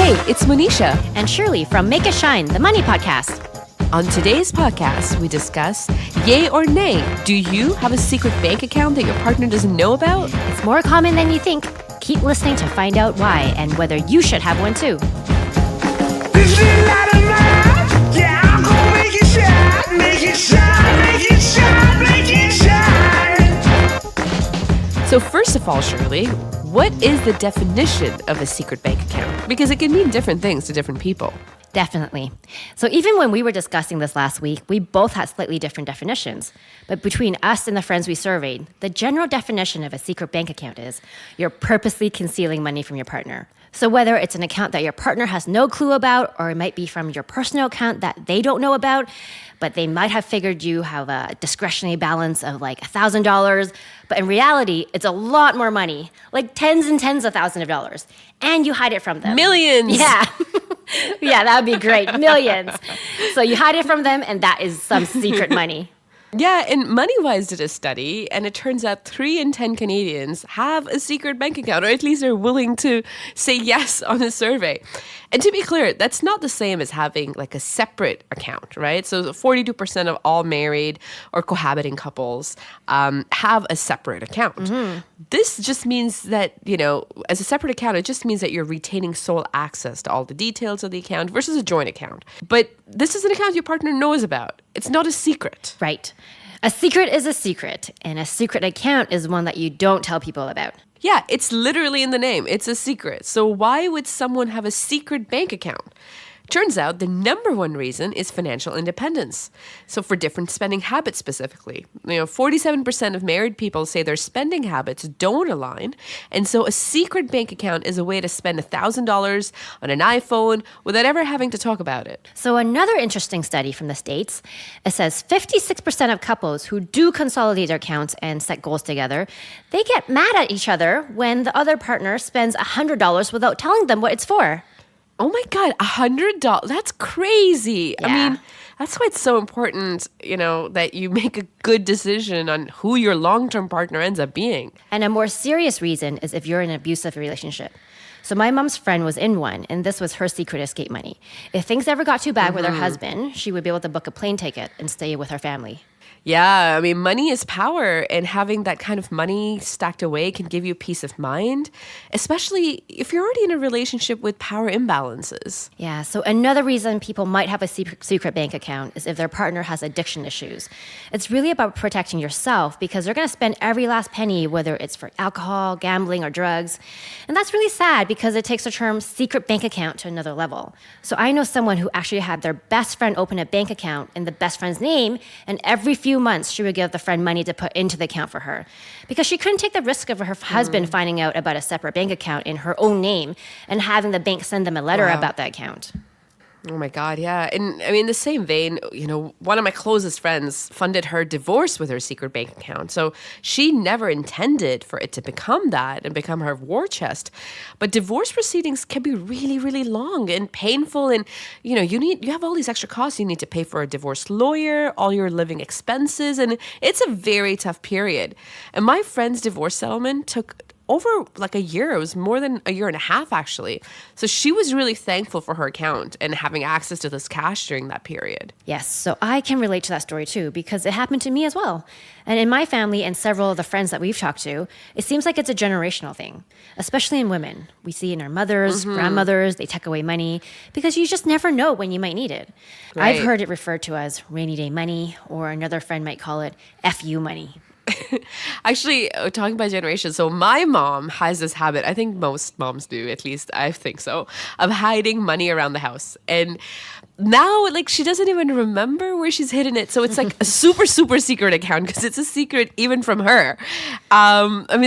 Hey, it's Monisha. And Shirley from Make It Shine, the Money Podcast. On today's podcast, we discuss yay or nay. Do you have a secret bank account that your partner doesn't know about? It's more common than you think. Keep listening to find out why and whether you should have one too. This little light of mine, yeah, I'm gonna make it shine, make it shine, make it shine, make it shine. So first of all, Shirley, what is the definition of a secret bank account? Because it can mean different things to different people. Definitely. So even when we were discussing this last week, we both had slightly different definitions. But between us and the friends we surveyed, the general definition of a secret bank account is you're purposely concealing money from your partner. So whether it's an account that your partner has no clue about, or it might be from your personal account that they don't know about, but they might have figured you have a discretionary balance of like $1,000, but in reality, it's a lot more money, like tens and tens of thousands of dollars, and you hide it from them. Millions! Yeah. Yeah, that would be great. Millions. So you hide it from them, and that is some secret money. Yeah, and MoneyWise did a study, and it turns out 3 in 10 Canadians have a secret bank account, or at least they're willing to say yes on a survey. And to be clear, that's not the same as having like a separate account, right? So 42% of all married or cohabiting couples have a separate account. Mm-hmm. This just means that, as a separate account, it just means that you're retaining sole access to all the details of the account versus a joint account. But this is an account your partner knows about. It's not a secret. Right. A secret is a secret, and a secret account is one that you don't tell people about. Yeah, it's literally in the name. It's a secret. So why would someone have a secret bank account? Turns out the number one reason is financial independence. So for different spending habits specifically, 47% of married people say their spending habits don't align. And so a secret bank account is a way to spend $1,000 on an iPhone without ever having to talk about it. So another interesting study from the States, it says 56% of couples who do consolidate their accounts and set goals together, they get mad at each other when the other partner spends $100 without telling them what it's for. Oh my God, $100. That's crazy. Yeah. I mean, that's why it's so important, that you make a good decision on who your long-term partner ends up being. And a more serious reason is if you're in an abusive relationship. So my mom's friend was in one, and this was her secret escape money. If things ever got too bad with her husband, she would be able to book a plane ticket and stay with her family. Yeah, I mean, money is power, and having that kind of money stacked away can give you peace of mind, especially if you're already in a relationship with power imbalances. Yeah, so another reason people might have a secret bank account is if their partner has addiction issues. It's really about protecting yourself because they're going to spend every last penny, whether it's for alcohol, gambling, or drugs. And that's really sad because it takes the term secret bank account to another level. So I know someone who actually had their best friend open a bank account in the best friend's name, and every few months she would give the friend money to put into the account for her because she couldn't take the risk of her husband finding out about a separate bank account in her own name and having the bank send them a letter about that account. Oh my God, yeah. And I mean, in the same vein, one of my closest friends funded her divorce with her secret bank account. So she never intended for it to become that and become her war chest. But divorce proceedings can be really, really long and painful. And, you have all these extra costs. You need to pay for a divorce lawyer, all your living expenses. And it's a very tough period. And my friend's divorce settlement took over like a year. It was more than a year and a half, actually. So she was really thankful for her account and having access to this cash during that period. Yes, so I can relate to that story too because it happened to me as well. And in my family and several of the friends that we've talked to, it seems like it's a generational thing, especially in women. We see in our mothers, grandmothers, they tuck away money because you just never know when you might need it. Right. I've heard it referred to as rainy day money, or another friend might call it FU money. Actually, talking about generation, so my mom has this habit, I think most moms do, at least I think so, of hiding money around the house. And now, she doesn't even remember where she's hidden it. So it's like a super, super secret account because it's a secret even from her.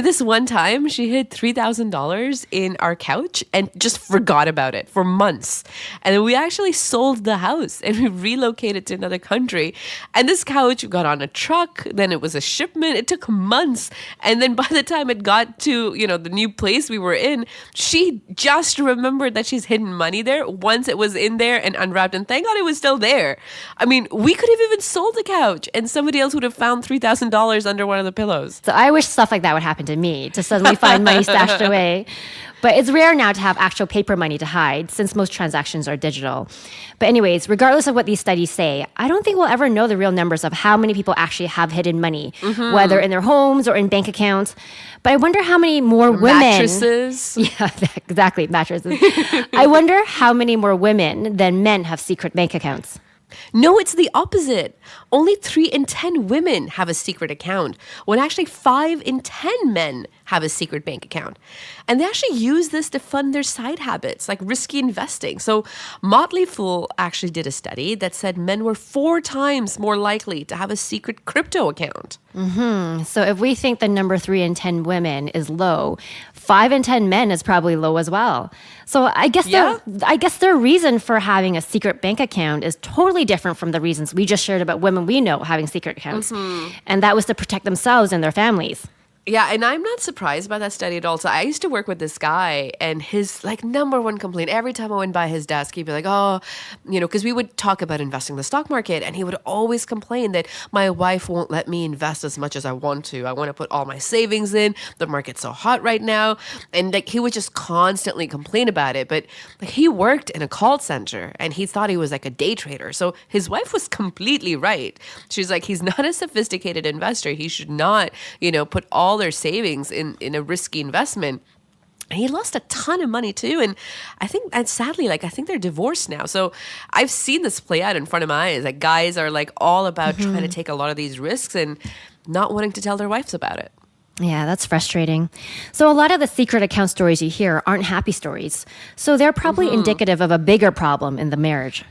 This one time she hid $3,000 in our couch and just forgot about it for months. And then we actually sold the house and we relocated to another country. And this couch got on a truck. Then it was a shipment. apartment. It took months. And then by the time it got to, the new place we were in, she just remembered that she's hidden money there once it was in there and unwrapped. And thank God it was still there. I mean, we could have even sold the couch and somebody else would have found $3,000 under one of the pillows. So I wish stuff like that would happen to me, to suddenly find money stashed away. But it's rare now to have actual paper money to hide since most transactions are digital. But anyways, regardless of what these studies say, I don't think we'll ever know the real numbers of how many people actually have hidden money, whether in their homes or in bank accounts. But I wonder how many more women... Mattresses. Yeah, exactly, mattresses. I wonder how many more women than men have secret bank accounts. No, it's the opposite. Only 3 in 10 women have a secret account, when actually 5 in 10 men have a secret bank account. And they actually use this to fund their side habits, like risky investing. So Motley Fool actually did a study that said men were 4 times more likely to have a secret crypto account. So if we think the number 3 in 10 women is low, 5 in 10 men is probably low as well. So I guess their reason for having a secret bank account is totally different from the reasons we just shared about women we know having secret accounts. And that was to protect themselves and their families. Yeah, and I'm not surprised by that study at all. So I used to work with this guy, and his number one complaint every time I went by his desk, he'd be like, "Oh, because we would talk about investing in the stock market, and he would always complain that my wife won't let me invest as much as I want to. I want to put all my savings in. The market's so hot right now," and he would just constantly complain about it. But he worked in a call center, and he thought he was like a day trader. So his wife was completely right. She's like, he's not a sophisticated investor. He should not, put all their savings in a risky investment. And he lost a ton of money too. And I think, and sadly, I think they're divorced now. So I've seen this play out in front of my eyes. Guys are all about trying to take a lot of these risks and not wanting to tell their wives about it. Yeah, that's frustrating. So a lot of the secret account stories you hear aren't happy stories. So they're probably indicative of a bigger problem in the marriage.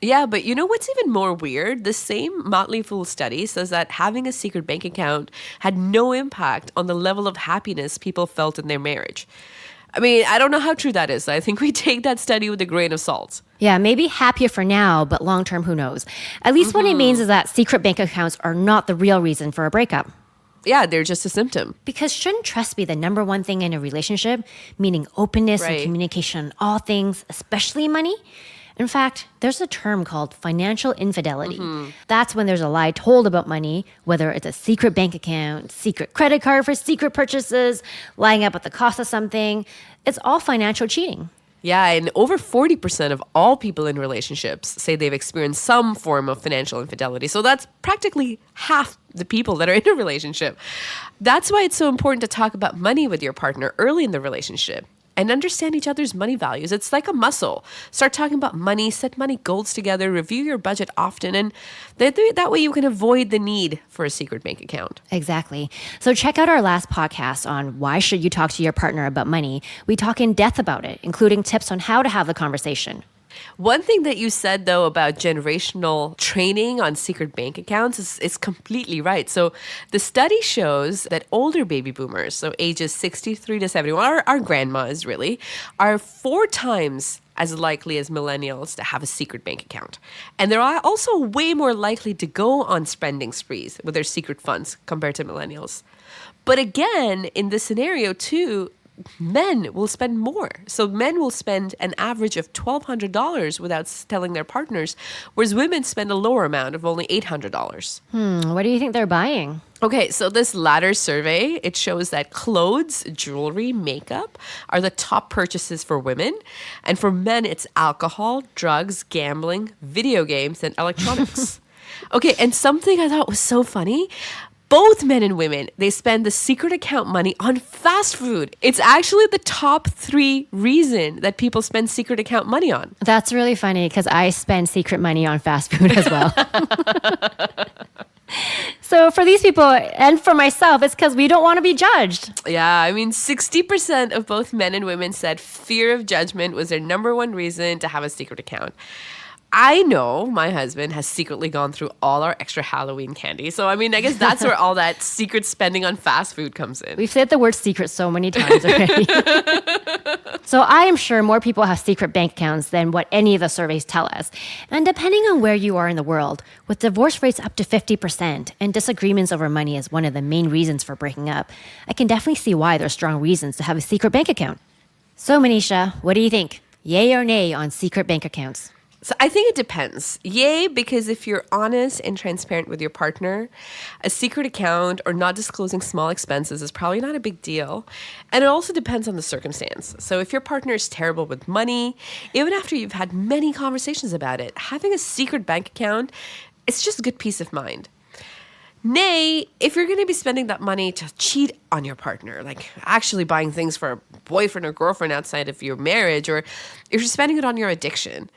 Yeah, but you know what's even more weird? The same Motley Fool study says that having a secret bank account had no impact on the level of happiness people felt in their marriage. I mean, I don't know how true that is. I think we take that study with a grain of salt. Yeah, maybe happier for now, but long term, who knows? At least what it means is that secret bank accounts are not the real reason for a breakup. Yeah, they're just a symptom. Because shouldn't trust be the number one thing in a relationship? Meaning openness and communication on all things, especially money? In fact, there's a term called financial infidelity. That's when there's a lie told about money, whether it's a secret bank account, secret credit card for secret purchases, lying about the cost of something. It's all financial cheating. Yeah, and over 40% of all people in relationships say they've experienced some form of financial infidelity. So that's practically half the people that are in a relationship. That's why it's so important to talk about money with your partner early in the relationship and understand each other's money values. It's like a muscle. Start talking about money, set money goals together, review your budget often, and that way you can avoid the need for a secret bank account. Exactly. So check out our last podcast on why should you talk to your partner about money. We talk in depth about it, including tips on how to have the conversation. One thing that you said, though, about generational training on secret bank accounts is completely right. So the study shows that older baby boomers, so ages 63 to 71, our grandmas really, are 4 times as likely as millennials to have a secret bank account. And they're also way more likely to go on spending sprees with their secret funds compared to millennials. But again, in this scenario, too, men will spend more. So men will spend an average of $1,200 without telling their partners, whereas women spend a lower amount of only $800. What do you think they're buying? Okay, so this latter survey, it shows that clothes, jewelry, makeup are the top purchases for women. And for men, it's alcohol, drugs, gambling, video games, and electronics. Okay, and something I thought was so funny, both men and women, they spend the secret account money on fast food. It's actually the top 3 reason that people spend secret account money on. That's really funny because I spend secret money on fast food as well. So for these people and for myself, it's because we don't want to be judged. Yeah, I mean, 60% of both men and women said fear of judgment was their number one reason to have a secret account. I know my husband has secretly gone through all our extra Halloween candy. So, I mean, I guess that's where all that secret spending on fast food comes in. We've said the word secret so many times already. So I am sure more people have secret bank accounts than what any of the surveys tell us. And depending on where you are in the world, with divorce rates up to 50% and disagreements over money is one of the main reasons for breaking up, I can definitely see why there's strong reasons to have a secret bank account. So Manisha, what do you think? Yay or nay on secret bank accounts? So I think it depends. Yay, because if you're honest and transparent with your partner, a secret account or not disclosing small expenses is probably not a big deal. And it also depends on the circumstance. So if your partner is terrible with money, even after you've had many conversations about it, having a secret bank account, it's just a good peace of mind. Nay, if you're going to be spending that money to cheat on your partner, like actually buying things for a boyfriend or girlfriend outside of your marriage, or if you're spending it on your addiction,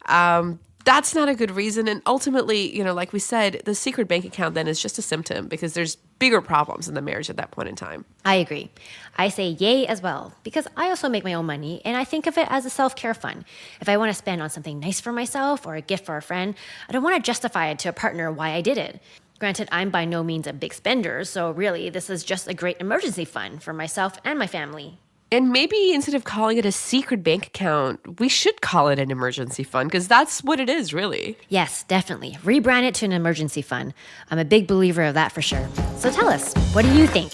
that's not a good reason. And ultimately, like we said, the secret bank account then is just a symptom because there's bigger problems in the marriage at that point in time. I agree. I say yay as well because I also make my own money and I think of it as a self-care fund. If I want to spend on something nice for myself or a gift for a friend, I don't want to justify it to a partner why I did it. Granted, I'm by no means a big spender, so really this is just a great emergency fund for myself and my family. And maybe instead of calling it a secret bank account, we should call it an emergency fund because that's what it is, really. Yes, definitely. Rebrand it to an emergency fund. I'm a big believer of that for sure. So tell us, what do you think?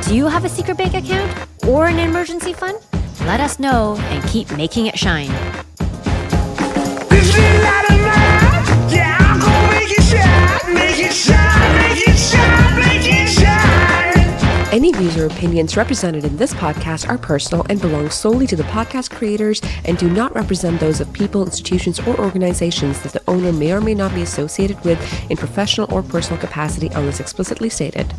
Do you have a secret bank account or an emergency fund? Let us know and keep making it shine. This little light of mine, yeah, I'm gonna make it shine, make it shine, make it shine, make it shine. Any views or opinions represented in this podcast are personal and belong solely to the podcast creators and do not represent those of people, institutions, or organizations that the owner may or may not be associated with in professional or personal capacity unless explicitly stated.